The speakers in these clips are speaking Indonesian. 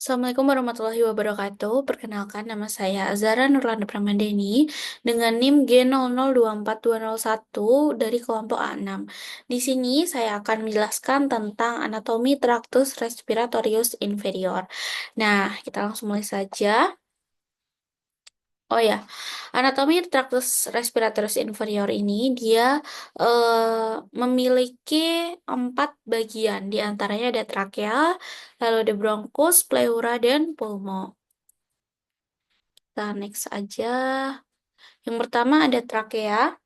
Assalamualaikum warahmatullahi wabarakatuh. Perkenalkan, nama saya Azara Nurlanda Pramadeni dengan NIM G002421 dari kelompok A6. Di sini saya akan menjelaskan tentang anatomi traktus respiratorius inferior. Nah, kita langsung mulai saja. Oh ya, anatomi traktus respiratorius inferior ini dia memiliki 4 bagian. Di antaranya ada trakea, lalu ada bronkus, pleura, dan pulmo. Kita next aja. Yang pertama ada trakea.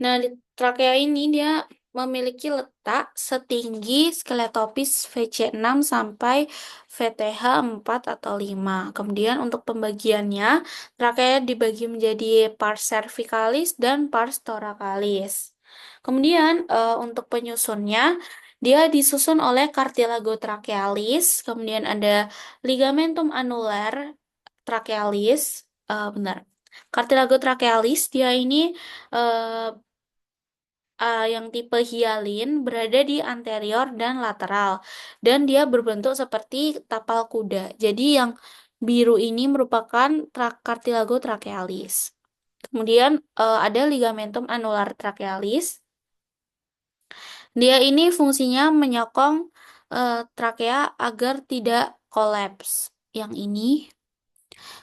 Nah, di trakea ini dia memiliki letak setinggi skeletopis VC6 sampai VTH4 atau 5. Kemudian untuk pembagiannya, trakea dibagi menjadi pars cervicalis dan pars thoracalis. Kemudian untuk penyusunnya, dia disusun oleh cartilago trachealis, kemudian ada ligamentum annular trachealis, benar. Cartilago trachealis dia ini eh, yang tipe hialin berada di anterior dan lateral dan dia berbentuk seperti tapal kuda. Jadi yang biru ini merupakan cartilago trachealis. Kemudian ada ligamentum annular trachealis. Dia ini fungsinya menyokong trakea agar tidak kolaps. Yang ini.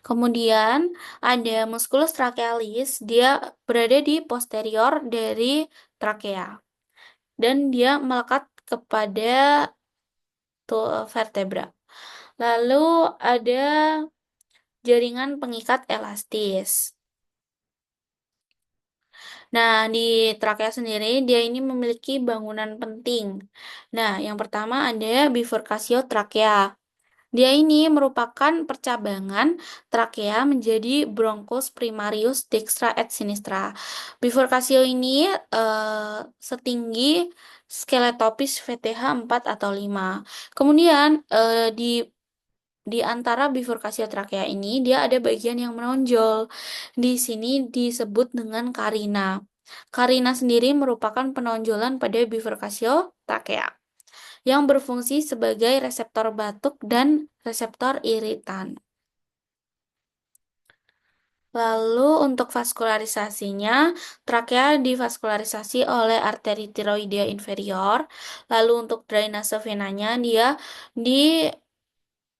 Kemudian ada musculus trachealis, dia berada di posterior dari trakea dan dia melekat kepada vertebra. Lalu ada jaringan pengikat elastis. Nah, di trakea sendiri dia ini memiliki bangunan penting. Nah, yang pertama ada bifurcatio trakea. Dia ini merupakan percabangan trakea menjadi bronchus primarius dextra et sinistra. Bifurcatio ini setinggi skeletopis VTH4 atau 5. Kemudian di antara bifurcatio trakea ini dia ada bagian yang menonjol. Di sini disebut dengan karina. Karina sendiri merupakan penonjolan pada bifurcatio trakea yang berfungsi sebagai reseptor batuk dan reseptor iritan. Lalu untuk vaskularisasinya, trakea divaskularisasi oleh arteri tiroidea inferior. Lalu untuk drainase venanya dia di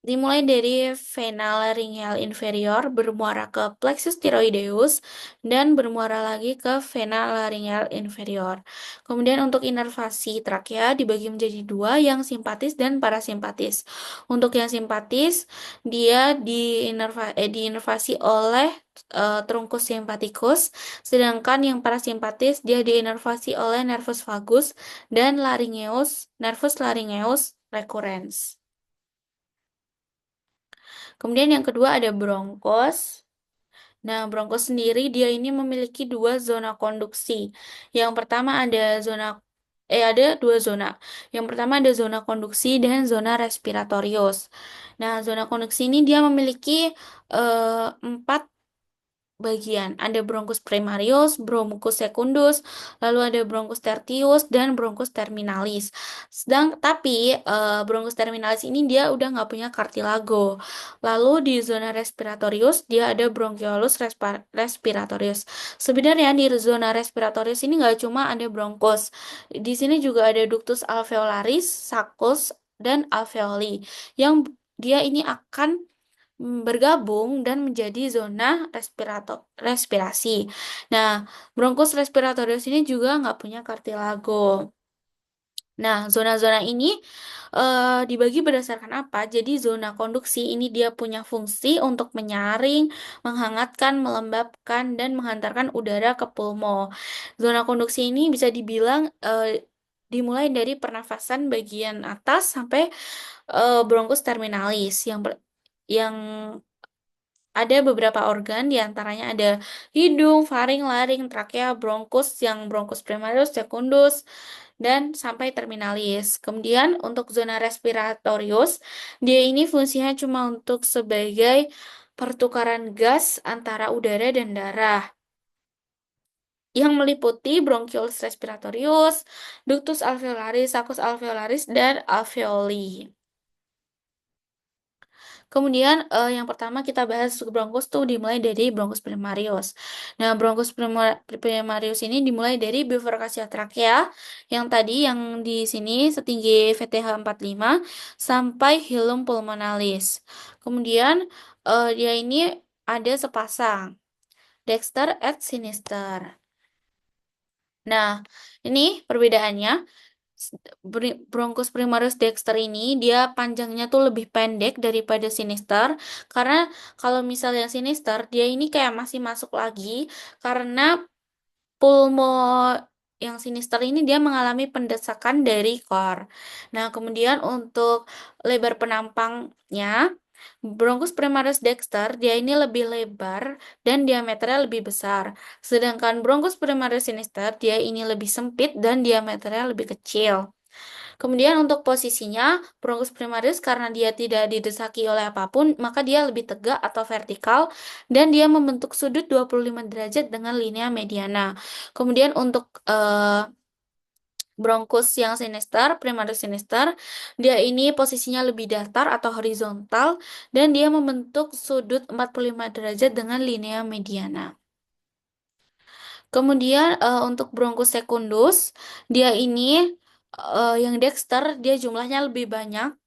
dimulai dari vena laryngeal inferior bermuara ke plexus thyroideus dan bermuara lagi ke vena laryngeal inferior. Kemudian untuk inervasi trakea dibagi menjadi dua, yang simpatis dan parasimpatis. Untuk yang simpatis dia diinervasi oleh trunkus simpaticus, sedangkan yang parasimpatis dia diinervasi oleh nervus vagus dan nervus laryngeus recurrens. Kemudian yang kedua ada bronkos. Nah, bronkos sendiri dia ini memiliki dua zona konduksi. Yang pertama ada dua zona. Yang pertama ada zona konduksi dan zona respiratorius. Nah, zona konduksi ini dia memiliki 4 bagian. Ada bronchus primarius, bronchus secundus, lalu ada bronchus tertius dan bronchus terminalis. Tapi bronchus terminalis ini dia udah nggak punya cartilago. Lalu di zona respiratorius dia ada bronchiolus respiratorius. Sebenarnya di zona respiratorius ini nggak cuma ada bronchus. Di sini juga ada ductus alveolaris, sulcus dan alveoli yang dia ini akan bergabung dan menjadi zona respirasi. Nah, bronkus respiratorius ini juga nggak punya kartilago. Nah, zona-zona ini dibagi berdasarkan apa? Jadi, zona konduksi ini dia punya fungsi untuk menyaring, menghangatkan, melembabkan, dan menghantarkan udara ke pulmo. Zona konduksi ini bisa dibilang dimulai dari pernafasan bagian atas sampai bronkus terminalis yang ada beberapa organ, diantaranya ada hidung, faring, laring, trakea, bronkus, yang bronkus primarius, secundus, dan sampai terminalis. Kemudian untuk zona respiratorius, dia ini fungsinya cuma untuk sebagai pertukaran gas antara udara dan darah. yang meliputi bronchiolus respiratorius, ductus alveolaris, saccus alveolaris, dan alveoli. Kemudian yang pertama kita bahas bronkus tuh dimulai dari bronkus primarius. Nah, primarius ini dimulai dari bifurkasia trakea yang tadi yang di sini setinggi VTH 45 sampai hilum pulmonalis. Kemudian dia ini ada sepasang Dexter et Sinister. Nah, ini perbedaannya. Bronchus primarius dexter ini dia panjangnya tuh lebih pendek daripada sinister karena kalau misalnya sinister dia ini kayak masih masuk lagi karena pulmo yang sinister ini dia mengalami pendesakan dari core. Nah, kemudian untuk lebar penampangnya Bronchus primarius dexter dia ini lebih lebar dan diameternya lebih besar. Sedangkan Bronchus primarius sinister dia ini lebih sempit dan diameternya lebih kecil. Kemudian untuk posisinya, bronkus primarius karena dia tidak didesaki oleh apapun, maka dia lebih tegak atau vertikal dan dia membentuk sudut 25 derajat dengan linea mediana. Kemudian untuk bronkus yang sinister, primarius sinister, dia ini posisinya lebih datar atau horizontal dan dia membentuk sudut 45 derajat dengan linea mediana. Kemudian untuk bronkus secundus, dia ini yang dexter, dia jumlahnya lebih banyak.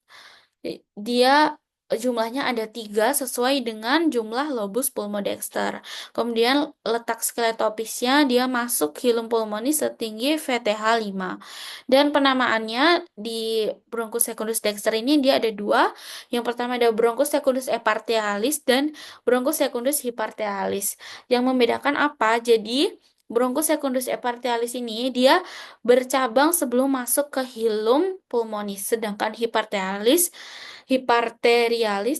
Dia jumlahnya ada 3 sesuai dengan jumlah lobus pulmodexter. Kemudian letak skeletopisnya dia masuk hilum pulmonis setinggi VTH 5. Dan penamaannya di bronchus secundus dexter ini dia ada 2. Yang pertama ada bronchus secundus epartialis dan bronchus secundus hypartialis. Yang membedakan apa? Jadi Bronchus secundus epartialis ini dia bercabang sebelum masuk ke hilum pulmonis, sedangkan hiparterialis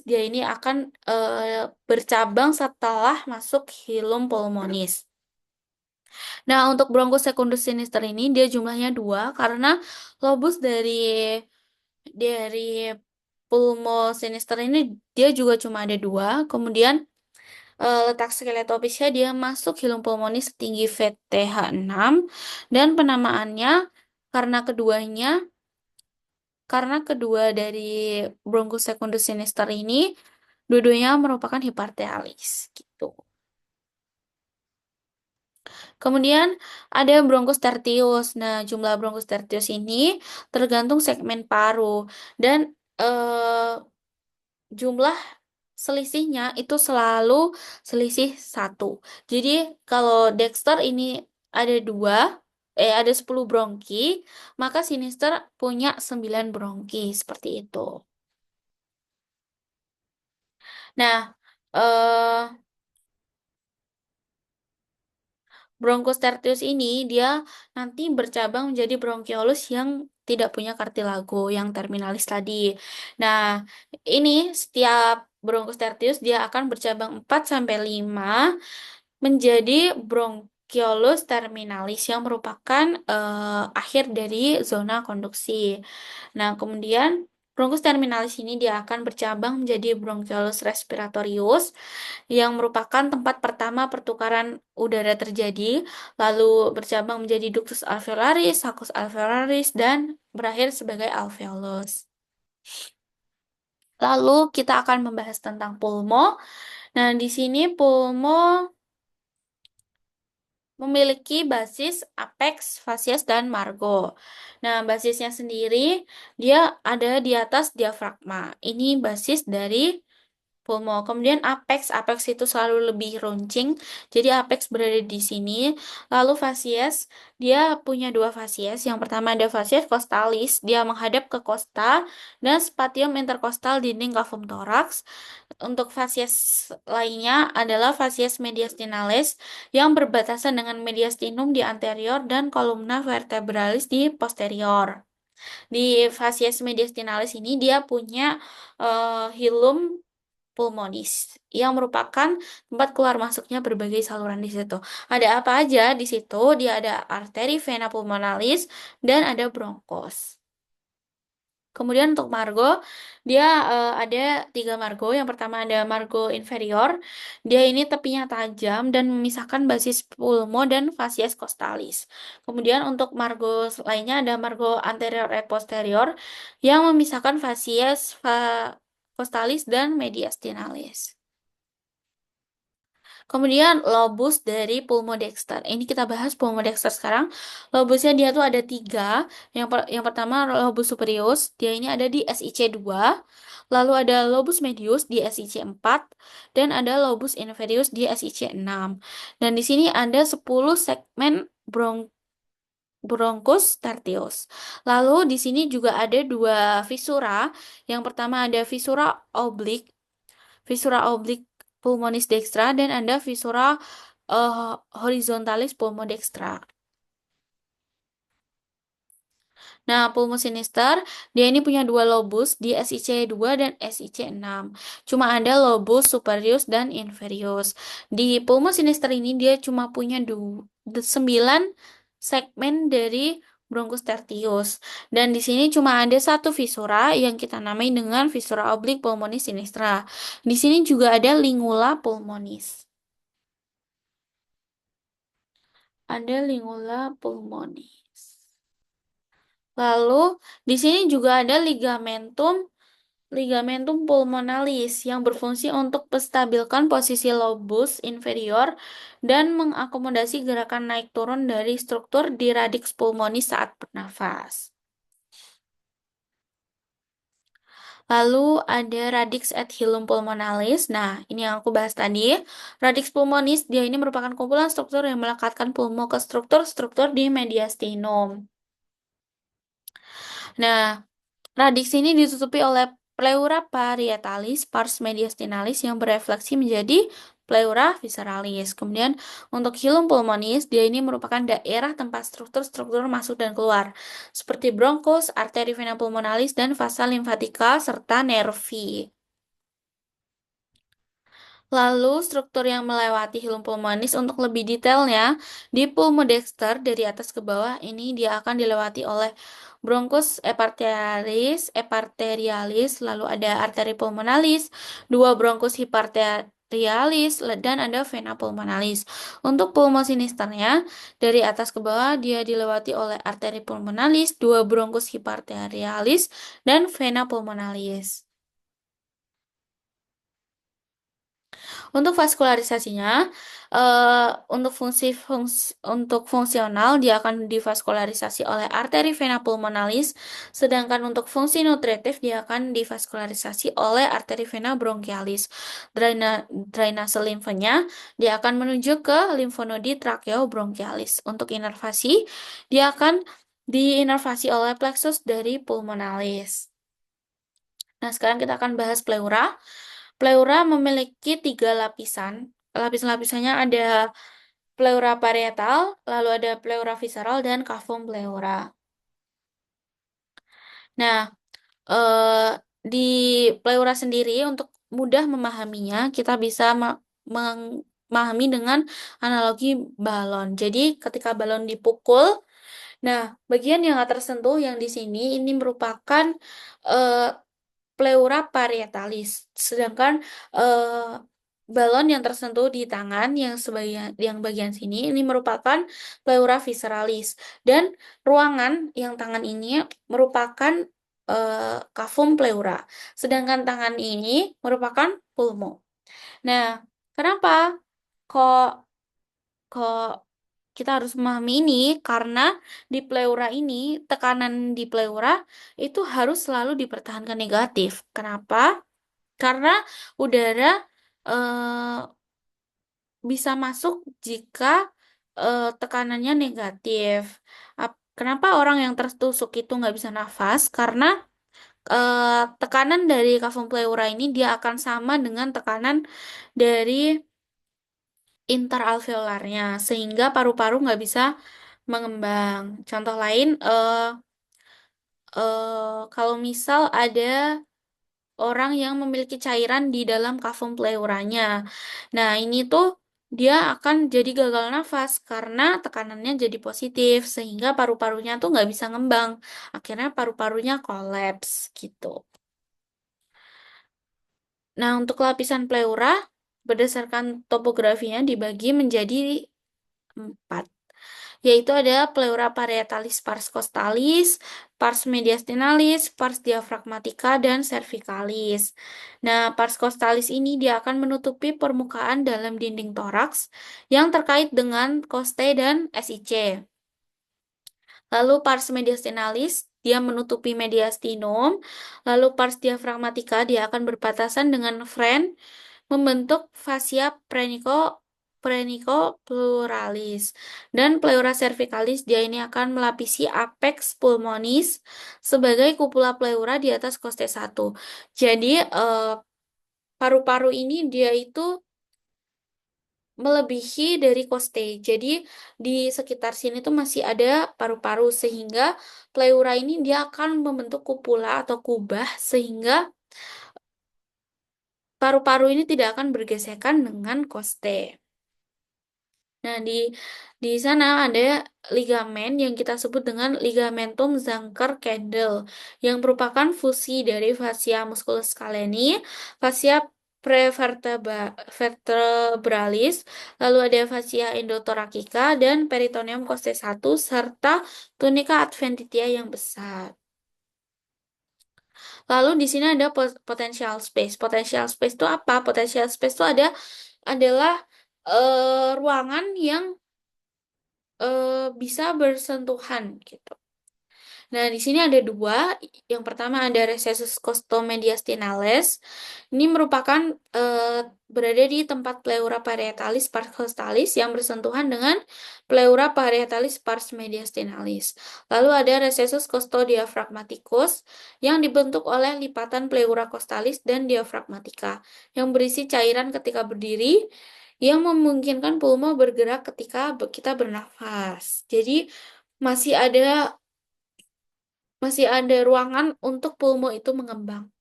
dia ini akan bercabang setelah masuk hilum pulmonis. Nah, untuk bronchus secundus sinister ini dia jumlahnya 2 karena lobus dari pulmo sinister ini dia juga cuma ada 2. Kemudian letak skeletopisnya dia masuk hilum pulmonis setinggi VTH 6 dan penamaannya karena keduanya karena kedua dari bronchus secundus sinister ini dua-duanya merupakan hipartialis gitu. Kemudian ada bronchus tertius. Nah, jumlah bronchus tertius ini tergantung segmen paru dan jumlah selisihnya itu selalu selisih 1. Jadi kalau Dexter ini ada 2, ada 10 bronki, maka Sinister punya 9 bronki, seperti itu. Nah, Bronchus tertius ini dia nanti bercabang menjadi bronkiolus yang tidak punya kartilago, yang terminalis tadi. Nah, ini setiap Bronchus tertius dia akan bercabang 4 sampai 5 menjadi bronkiolus terminalis yang merupakan akhir dari zona konduksi. Nah, kemudian bronkus terminalis ini dia akan bercabang menjadi bronkiolus respiratorius yang merupakan tempat pertama pertukaran udara terjadi, lalu bercabang menjadi ductus alveolaris, saccus alveolaris, dan berakhir sebagai alveolus. Lalu kita akan membahas tentang pulmo. Nah, di sini pulmo memiliki basis apex, fasies, dan margo. Nah, basisnya sendiri dia ada di atas diafragma. Ini basis dari pulmo. Kemudian apex, apex itu selalu lebih runcing. Jadi apex berada di sini. Lalu fasies, dia punya 2 fasies. Yang pertama ada fasies costalis, dia menghadap ke costa dan spatium intercostal dinding cavum thorax. Untuk fasies lainnya adalah fasies mediastinalis yang berbatasan dengan mediastinum di anterior dan columna vertebralis di posterior. Di fasies mediastinalis ini dia punya hilum pulmonis yang merupakan tempat keluar masuknya berbagai saluran di situ. Ada apa aja di situ? Dia ada arteri vena pulmonalis dan ada bronkos. Kemudian untuk margo, dia ada tiga margo. Yang pertama ada margo inferior. Dia ini tepinya tajam dan memisahkan basis pulmo dan facies costalis. Kemudian untuk margo lainnya ada margo anterior et posterior yang memisahkan facies costalis dan mediastinalis. Kemudian lobus dari pulmodexter. Ini kita bahas pulmodexter sekarang. Lobusnya dia tuh ada tiga. Yang pertama lobus superius. Dia ini ada di SIC 2. Lalu ada lobus medius di SIC 4. Dan ada lobus inferius di SIC 6. Dan di sini ada 10 segmen bronkus tertius. Lalu di sini juga ada dua visura. Yang pertama ada visura oblik pulmonis dextra dan ada visura horizontalis pulmodextra. Nah, pulmus sinister, dia ini punya dua lobus di SIC 2 dan SIC 6. Cuma ada lobus superius dan inferius. Di pulmus sinister ini dia cuma punya 9 segmen dari bronkus tertius. Dan di sini cuma ada satu visura yang kita namai dengan visura oblik pulmonis sinistra. Di sini juga ada lingula pulmonis. Ada lingula pulmonis. Lalu di sini juga ada ligamentum pulmonalis yang berfungsi untuk menstabilkan posisi lobus inferior dan mengakomodasi gerakan naik turun dari struktur di radix pulmonis saat bernafas. Lalu ada radix et hilum pulmonalis. Nah, ini yang aku bahas tadi. Radix pulmonis, dia ini merupakan kumpulan struktur yang melekatkan pulmo ke struktur-struktur di mediastinum. Nah, radix ini ditutupi oleh pleura parietalis, pars mediastinalis yang berefleksi menjadi pleura visceralis. Kemudian untuk hilum pulmonis, dia ini merupakan daerah tempat struktur-struktur masuk dan keluar, seperti bronkus, arteri vena pulmonalis, dan vasa limfatika, serta nervi. Lalu struktur yang melewati hilum pulmonis untuk lebih detailnya di pulmodexter dari atas ke bawah ini dia akan dilewati oleh bronchus eparterialis, lalu ada arteri pulmonalis, dua bronchus hiparterialis, dan ada vena pulmonalis. Untuk pulmosinisternya dari atas ke bawah dia dilewati oleh arteri pulmonalis, dua bronchus hiparterialis, dan vena pulmonalis. Untuk vaskularisasinya, untuk untuk fungsional dia akan divaskularisasi oleh arteri vena pulmonalis, sedangkan untuk fungsi nutritif dia akan divaskularisasi oleh arteri vena bronchialis. Drainase limfanya dia akan menuju ke limfonodi tracheobronchialis. Untuk inervasi dia akan diinervasi oleh plexus dari pulmonalis. Nah, sekarang kita akan bahas pleura. Pleura memiliki tiga lapisan. Lapis-lapisannya ada pleura parietal, lalu ada pleura visceral, dan cavum pleura. Nah, di pleura sendiri untuk mudah memahaminya, kita bisa memahami dengan analogi balon. Jadi, ketika balon dipukul, nah, bagian yang nggak tersentuh yang di sini ini merupakan eh, pleura parietalis. Sedangkan balon yang tersentuh di tangan yang bagian sini ini merupakan pleura visceralis dan ruangan yang tangan ini merupakan cavum pleura. Sedangkan tangan ini merupakan pulmo. Nah, kenapa kok kok kita harus memahami ini karena di pleura ini, tekanan di pleura itu harus selalu dipertahankan negatif. Kenapa? Karena udara eh, bisa masuk jika tekanannya negatif. Kenapa orang yang tertusuk itu nggak bisa nafas? Karena tekanan dari cavum pleura ini dia akan sama dengan tekanan dari interalveolarnya, sehingga paru-paru nggak bisa mengembang. Contoh lain, kalau misal ada orang yang memiliki cairan di dalam kavum pleuranya. Nah, ini tuh dia akan jadi gagal nafas karena tekanannya jadi positif sehingga paru-parunya tuh nggak bisa ngembang. Akhirnya paru-parunya kolaps gitu. Nah, untuk lapisan pleura berdasarkan topografinya dibagi menjadi 4, yaitu ada pleura parietalis pars costalis, pars mediastinalis, pars diafragmatica, dan cervicalis. Nah, pars costalis ini dia akan menutupi permukaan dalam dinding toraks yang terkait dengan costae dan SIC. Lalu pars mediastinalis dia menutupi mediastinum, lalu pars diafragmatica dia akan berbatasan dengan phren membentuk fascia pluralis, dan pleura cervicalis dia ini akan melapisi apex pulmonis sebagai kupula pleura di atas koste 1. Jadi paru-paru ini dia itu melebihi dari koste. Jadi di sekitar sini tuh masih ada paru-paru sehingga pleura ini dia akan membentuk kupula atau kubah sehingga paru-paru ini tidak akan bergesekan dengan koste. Nah, di sana ada ligamen yang kita sebut dengan ligamentum Zanker-Kendall yang merupakan fusi dari fascia musculus scaleni, fascia prevertebralis, lalu ada fascia endothoracica dan peritoneum costae 1 serta tunica adventitia yang besar. Lalu di sini ada potential space. Potential space itu apa? Potential space itu adalah ruangan yang bisa bersentuhan gitu. Nah, di sini ada dua. Yang pertama ada recessus costomediastinales. Ini merupakan berada di tempat pleura parietalis pars costalis yang bersentuhan dengan pleura parietalis pars mediastinalis. Lalu ada recessus costodiaphragmaticus yang dibentuk oleh lipatan pleura costalis dan diafragmatica yang berisi cairan ketika berdiri yang memungkinkan pulmo bergerak ketika kita bernafas. Jadi masih ada masih ada ruangan untuk pulmo itu mengembang.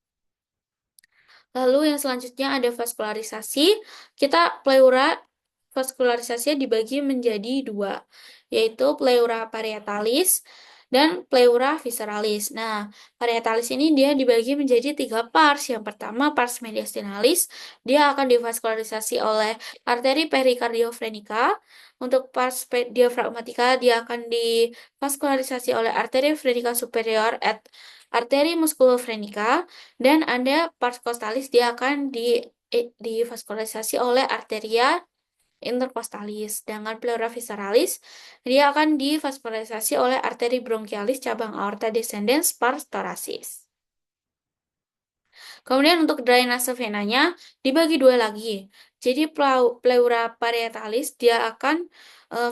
Lalu yang selanjutnya ada vaskularisasi. Kita pleura vaskularisasinya dibagi menjadi dua, yaitu pleura parietalis dan pleura visceralis. Nah, parietalis ini dia dibagi menjadi 3 pars. Yang pertama, pars mediastinalis, dia akan divaskularisasi oleh arteri perikardiofrenika. Untuk pars diafragmatika, dia akan divaskularisasi oleh arteri frenika superior at arteri musculofrenica, dan ada pars costalis dia akan divaskularisasi oleh arteria intercostalis. Sedangkan pleura visceralis dia akan divaskularisasi oleh arteri bronchialis cabang aorta descendens pars thoracis. Kemudian untuk drainase venanya dibagi dua lagi. Jadi pleura parietalis dia akan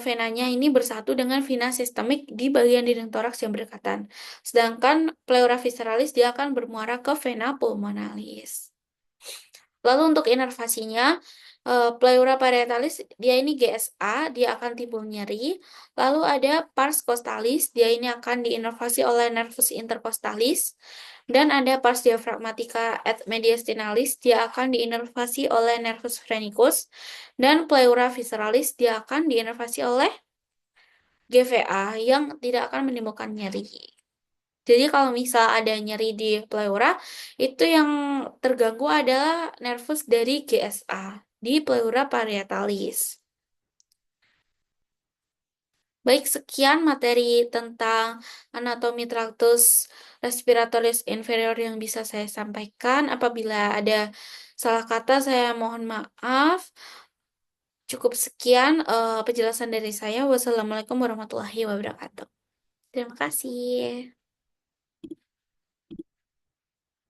venanya ini bersatu dengan vena sistemik di bagian dinding toraks yang berdekatan. Sedangkan pleura visceralis dia akan bermuara ke vena pulmonalis. Lalu untuk inervasinya, pleura parietalis dia ini GSA, dia akan timbul nyeri. Lalu ada pars costalis, dia ini akan diinervasi oleh nervus intercostalis. Dan ada pars diaphragmatica et mediastinalis, dia akan diinervasi oleh nervus phrenicus. Dan pleura visceralis, dia akan diinervasi oleh GVA yang tidak akan menimbulkan nyeri. Jadi kalau misal ada nyeri di pleura, itu yang terganggu adalah nervus dari GSA di pleura parietalis. Baik, sekian materi tentang anatomi traktus respiratorius inferior yang bisa saya sampaikan. Apabila ada salah kata, saya mohon maaf. Cukup sekian penjelasan dari saya. Wassalamualaikum warahmatullahi wabarakatuh. Terima kasih.